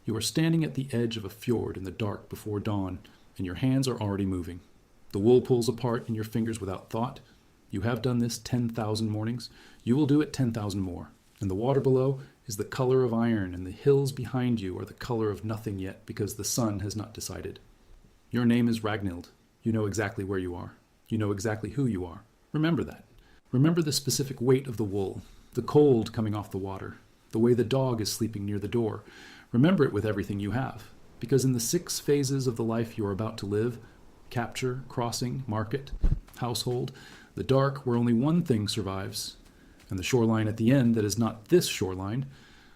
You are standing at the edge of a fjord in the dark before dawn, and your hands are already moving. The wool pulls apart in your fingers without thought. You have done this 10,000 mornings. You will do it 10,000 more. And the water below is the color of iron, and the hills behind you are the color of nothing yet, because the sun has not decided. Your name is Ragnhild. You know exactly where you are. You know exactly who you are. Remember that. Remember the specific weight of the wool, the cold coming off the water, the way the dog is sleeping near the door. Remember it with everything you have, because in the 6 phases of the life you are about to live, capture, crossing, market, household, the dark where only one thing survives, and the shoreline at the end that is not this shoreline,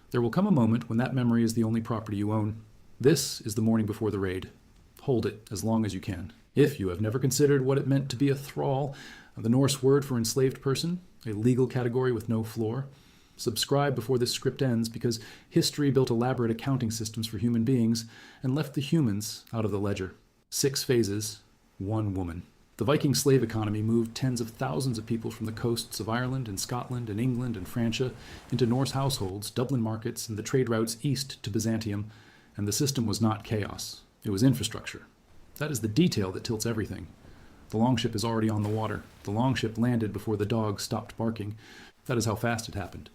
there will come a moment when that memory is the only property you own. This is the morning before the raid. Hold it as long as you can. If you have never considered what it meant to be a thrall, the Norse word for enslaved person, a legal category with no floor, subscribe before this script ends, because history built elaborate accounting systems for human beings and left the humans out of the ledger. 6 phases, 1 woman. The Viking slave economy moved tens of thousands of people from the coasts of Ireland and Scotland and England and Francia into Norse households, Dublin markets, and the trade routes east to Byzantium, and the system was not chaos. It was infrastructure. That is the detail that tilts everything. The longship is already on the water. The longship landed before the dog stopped barking. That is how fast it happened.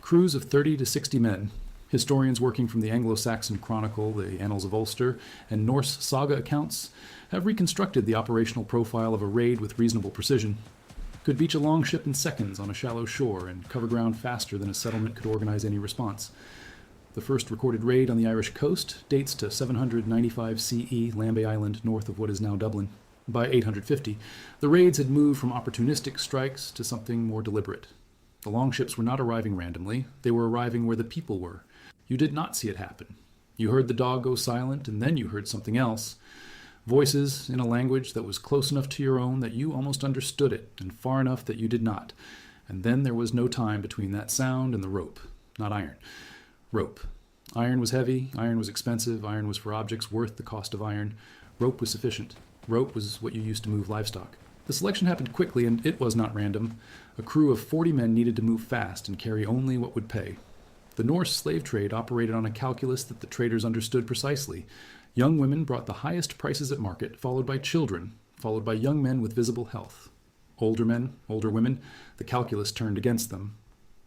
Crews of 30 to 60 men, historians working from the Anglo-Saxon Chronicle, the Annals of Ulster, and Norse saga accounts, have reconstructed the operational profile of a raid with reasonable precision. Could beach a longship in seconds on a shallow shore and cover ground faster than a settlement could organize any response. The first recorded raid on the Irish coast dates to 795 CE, Lambay Island, north of what is now Dublin. By 850, the raids had moved from opportunistic strikes to something more deliberate. The longships were not arriving randomly. They were arriving where the people were. You did not see it happen. You heard the dog go silent, and then you heard something else. Voices in a language that was close enough to your own that you almost understood it, and far enough that you did not. And then there was no time between that sound and the rope. Not iron. Rope. Iron was heavy, iron was expensive, iron was for objects worth the cost of iron. Rope was sufficient. Rope was what you used to move livestock. The selection happened quickly, and it was not random. A crew of 40 men needed to move fast and carry only what would pay. The Norse slave trade operated on a calculus that the traders understood precisely. Young women brought the highest prices at market, followed by children, followed by young men with visible health. Older men, older women, the calculus turned against them.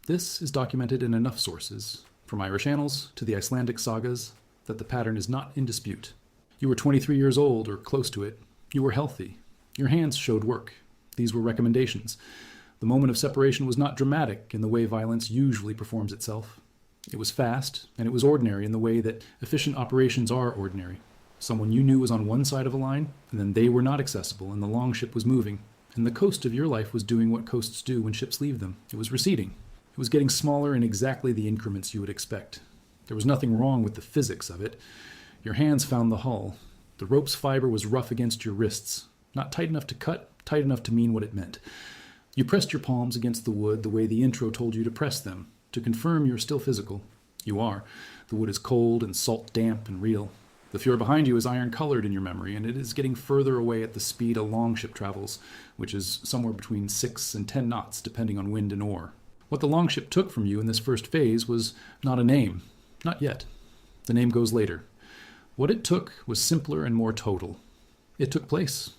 This is documented in enough sources, from Irish annals to the Icelandic sagas, that the pattern is not in dispute. You were 23 years old, or close to it. You were healthy. Your hands showed work. These were recommendations. The moment of separation was not dramatic in the way violence usually performs itself. It was fast, and it was ordinary in the way that efficient operations are ordinary. Someone you knew was on one side of a line, and then they were not accessible, and the longship was moving. And the coast of your life was doing what coasts do when ships leave them. It was receding. It was getting smaller in exactly the increments you would expect. There was nothing wrong with the physics of it. Your hands found the hull. The rope's fiber was rough against your wrists. Not tight enough to cut, tight enough to mean what it meant. You pressed your palms against the wood the way the intro told you to press them, to confirm you're still physical. You are. The wood is cold and salt damp and real. The fjord behind you is iron-colored in your memory, and it is getting further away at the speed a longship travels, which is somewhere between 6 and 10 knots, depending on wind and oar. What the longship took from you in this first phase was not a name. Not yet. The name goes later. What it took was simpler and more total. It took place.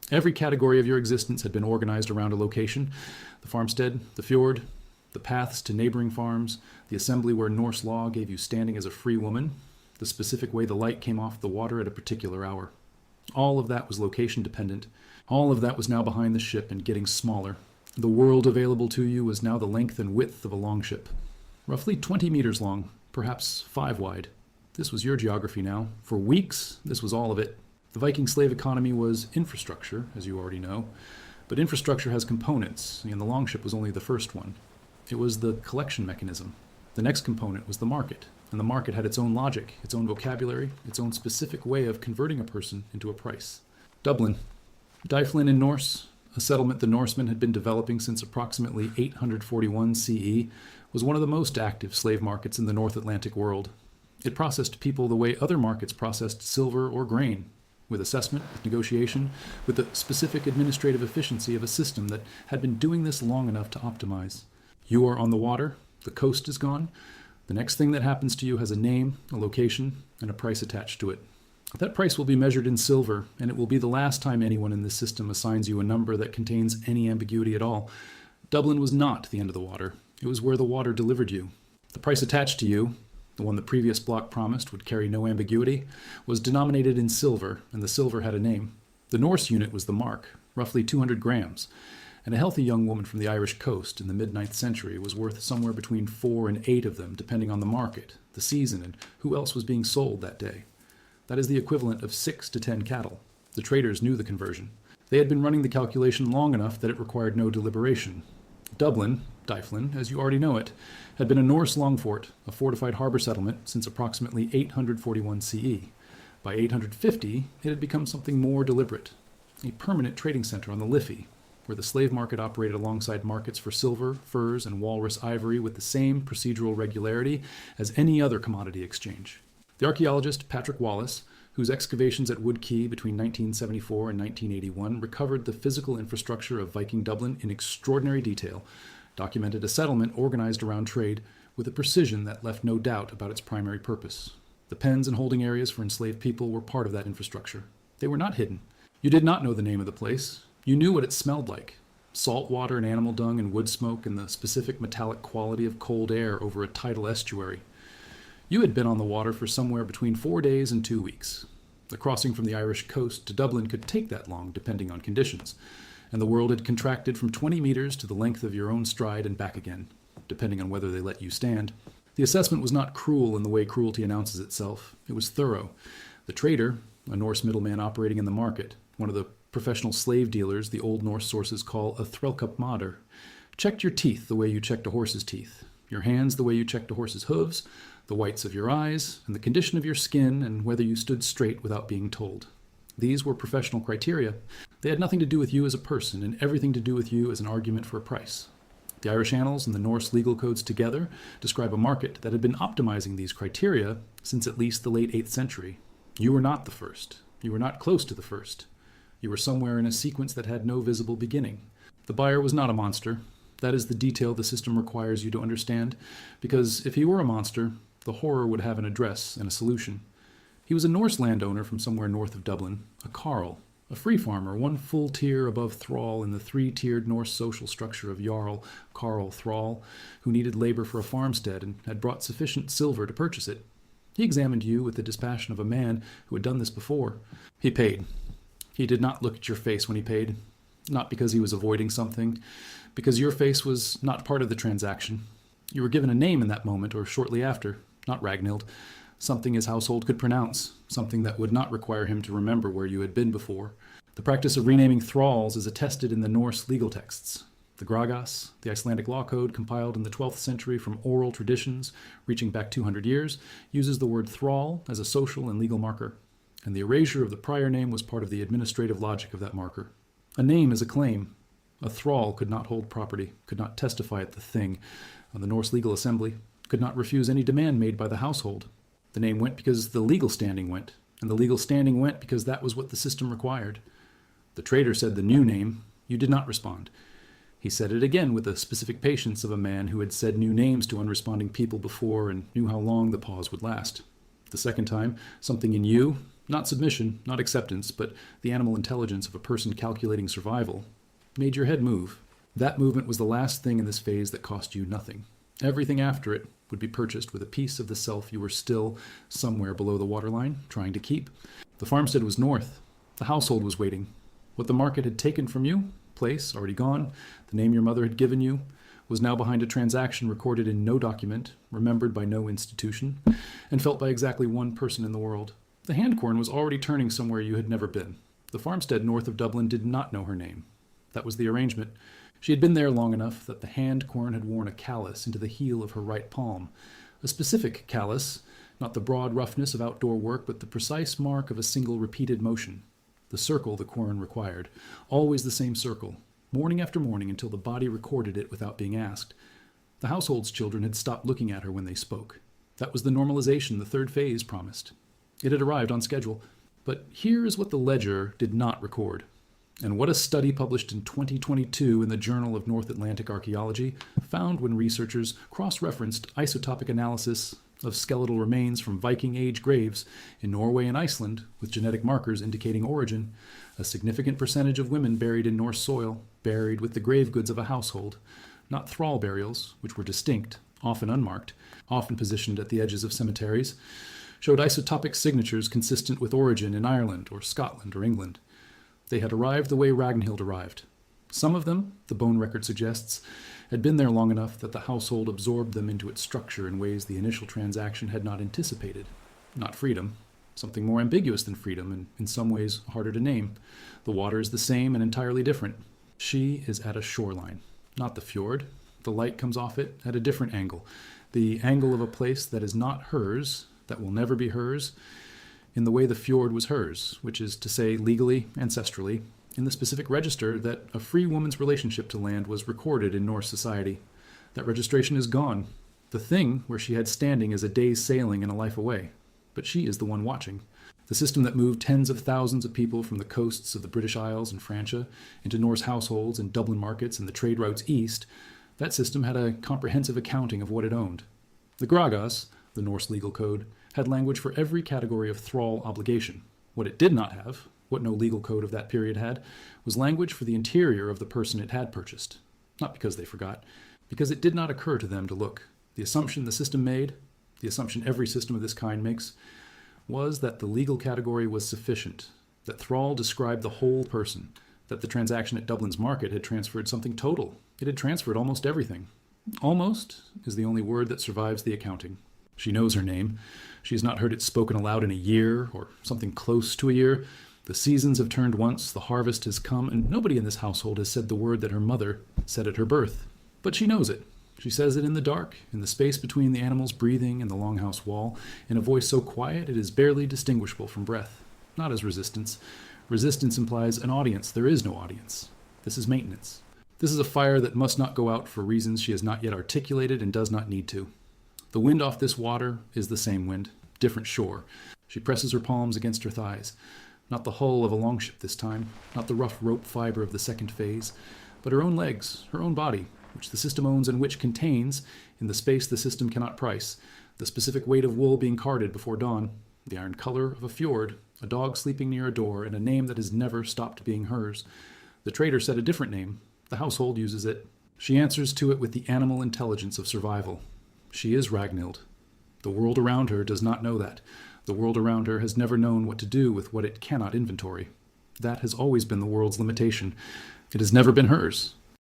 Every category of your existence had been organized around a location. The farmstead, the fjord, the paths to neighboring farms, the assembly where Norse law gave you standing as a free woman, the specific way the light came off the water at a particular hour. All of that was location dependent. All of that was now behind the ship and getting smaller. The world available to you was now the length and width of a longship. Roughly 20 meters long, perhaps 5 wide. This was your geography now. For weeks, this was all of it. The Viking slave economy was infrastructure, as you already know, but infrastructure has components, and the longship was only the first one. It was the collection mechanism. The next component was the market, and the market had its own logic, its own vocabulary, its own specific way of converting a person into a price. Dublin. Dyflin in Norse, a settlement the Norsemen had been developing since approximately 841 CE, was one of the most active slave markets in the North Atlantic world. It processed people the way other markets processed silver or grain, with assessment, with negotiation, with the specific administrative efficiency of a system that had been doing this long enough to optimize. You are on the water, the coast is gone, The next thing that happens to you has a name, a location, and a price attached to it. That price will be measured in silver, and it will be the last time anyone in this system assigns you a number that contains any ambiguity at all. Dublin was not the end of the water. It was where the water delivered you. The price attached to you, the one the previous block promised would carry no ambiguity, was denominated in silver, and the silver had a name. The Norse unit was the mark, roughly 200 grams, and a healthy young woman from the Irish coast in the mid-9th century was worth somewhere between 4 and 8 of them, depending on the market, the season, and who else was being sold that day. That is the equivalent of 6 to 10 cattle. The traders knew the conversion. They had been running the calculation long enough that it required no deliberation. Dublin, Dyflin, as you already know it, had been a Norse longfort, a fortified harbor settlement, since approximately 841 CE. By 850, it had become something more deliberate, a permanent trading center on the Liffey, where the slave market operated alongside markets for silver, furs, and walrus ivory with the same procedural regularity as any other commodity exchange. The archaeologist Patrick Wallace, whose excavations at Wood Quay between 1974 and 1981 recovered the physical infrastructure of Viking Dublin in extraordinary detail, documented a settlement organized around trade with a precision that left no doubt about its primary purpose. The pens and holding areas for enslaved people were part of that infrastructure. They were not hidden. You did not know the name of the place. You knew what it smelled like. Salt water and animal dung and wood smoke and the specific metallic quality of cold air over a tidal estuary. You had been on the water for somewhere between 4 days and 2 weeks. The crossing from the Irish coast to Dublin could take that long, depending on conditions, and the world had contracted from 20 meters to the length of your own stride and back again, depending on whether they let you stand. The assessment was not cruel in the way cruelty announces itself. It was thorough. The trader, a Norse middleman operating in the market, one of the professional slave dealers the Old Norse sources call a threlkup mader, checked your teeth the way you checked a horse's teeth, your hands the way you checked a horse's hooves, the whites of your eyes, and the condition of your skin, and whether you stood straight without being told. These were professional criteria. They had nothing to do with you as a person, and everything to do with you as an argument for a price. The Irish annals and the Norse legal codes together describe a market that had been optimizing these criteria since at least the late 8th century. You were not the first. You were not close to the first. You were somewhere in a sequence that had no visible beginning. The buyer was not a monster. That is the detail the system requires you to understand, because if he were a monster, the horror would have an address and a solution. He was a Norse landowner from somewhere north of Dublin, a carl, a free farmer, one full tier above thrall in the 3-tiered Norse social structure of jarl, carl, thrall, who needed labor for a farmstead and had brought sufficient silver to purchase it. He examined you with the dispassion of a man who had done this before. He paid. He did not look at your face when he paid, not because he was avoiding something, because your face was not part of the transaction. You were given a name in that moment or shortly after, not Ragnhild, something his household could pronounce, something that would not require him to remember where you had been before. The practice of renaming thralls is attested in the Norse legal texts. The Gragas, the Icelandic law code compiled in the 12th century from oral traditions reaching back 200 years, uses the word thrall as a social and legal marker, and the erasure of the prior name was part of the administrative logic of that marker. A name is a claim. A thrall could not hold property, could not testify at the thing, on the Norse legal assembly, could not refuse any demand made by the household. The name went because the legal standing went, and the legal standing went because that was what the system required. The trader said the new name. You did not respond. He said it again with the specific patience of a man who had said new names to unresponding people before and knew how long the pause would last. The second time, something in you, not submission, not acceptance, but the animal intelligence of a person calculating survival, made your head move. That movement was the last thing in this phase that cost you nothing. Everything after it would be purchased with a piece of the self you were still somewhere below the waterline, trying to keep. The farmstead was north. The household was waiting. What the market had taken from you, place already gone, the name your mother had given you, was now behind a transaction recorded in no document, remembered by no institution, and felt by exactly one person in the world. The hand corn was already turning somewhere you had never been. The farmstead north of Dublin did not know her name. That was the arrangement. She had been there long enough that the hand corn had worn a callus into the heel of her right palm. A specific callus, not the broad roughness of outdoor work, but the precise mark of a single repeated motion. The circle the corn required. Always the same circle, morning after morning until the body recorded it without being asked. The household's children had stopped looking at her when they spoke. That was the normalization the third phase promised. It had arrived on schedule. But here is what the ledger did not record. And what a study published in 2022 in the Journal of North Atlantic Archaeology found when researchers cross-referenced isotopic analysis of skeletal remains from Viking age graves in Norway and Iceland with genetic markers indicating origin. A significant percentage of women buried in Norse soil, buried with the grave goods of a household, not thrall burials, which were distinct, often unmarked, often positioned at the edges of cemeteries, showed isotopic signatures consistent with origin in Ireland or Scotland or England. They had arrived the way Ragnhild arrived. Some of them, the bone record suggests, had been there long enough that the household absorbed them into its structure in ways the initial transaction had not anticipated. Not freedom, something more ambiguous than freedom and in some ways harder to name. The water is the same and entirely different. She is at a shoreline, not the fjord. The light comes off it at a different angle, the angle of a place that is not hers, that will never be hers, in the way the fjord was hers, which is to say legally, ancestrally, in the specific register that a free woman's relationship to land was recorded in Norse society. That registration is gone. The thing where she had standing is a day's sailing and a life away. But she is the one watching. The system that moved tens of thousands of people from the coasts of the British Isles and Francia into Norse households and Dublin markets and the trade routes east, that system had a comprehensive accounting of what it owned. The Gragas, the Norse legal code, had language for every category of thrall obligation. What it did not have, what no legal code of that period had, was language for the interior of the person it had purchased. Not because they forgot, because it did not occur to them to look. The assumption the system made, the assumption every system of this kind makes, was that the legal category was sufficient, that thrall described the whole person, that the transaction at Dublin's market had transferred something total. It had transferred almost everything. Almost is the only word that survives the accounting. She knows her name. She has not heard it spoken aloud in a year, or something close to a year. The seasons have turned once, the harvest has come, and nobody in this household has said the word that her mother said at her birth. But she knows it. She says it in the dark, in the space between the animals breathing and the longhouse wall, in a voice so quiet it is barely distinguishable from breath. Not as resistance. Resistance implies an audience. There is no audience. This is maintenance. This is a fire that must not go out for reasons she has not yet articulated and does not need to. The wind off this water is the same wind, different shore. She presses her palms against her thighs. Not the hull of a longship this time, not the rough rope fiber of the second phase, but her own legs, her own body, which the system owns and which contains, in the space the system cannot price, the specific weight of wool being carded before dawn, the iron color of a fjord, a dog sleeping near a door, and a name that has never stopped being hers. The trader said a different name. The household uses it. She answers to it with the animal intelligence of survival. She is Ragnhild. The world around her does not know that. The world around her has never known what to do with what it cannot inventory. That has always been the world's limitation. It has never been hers.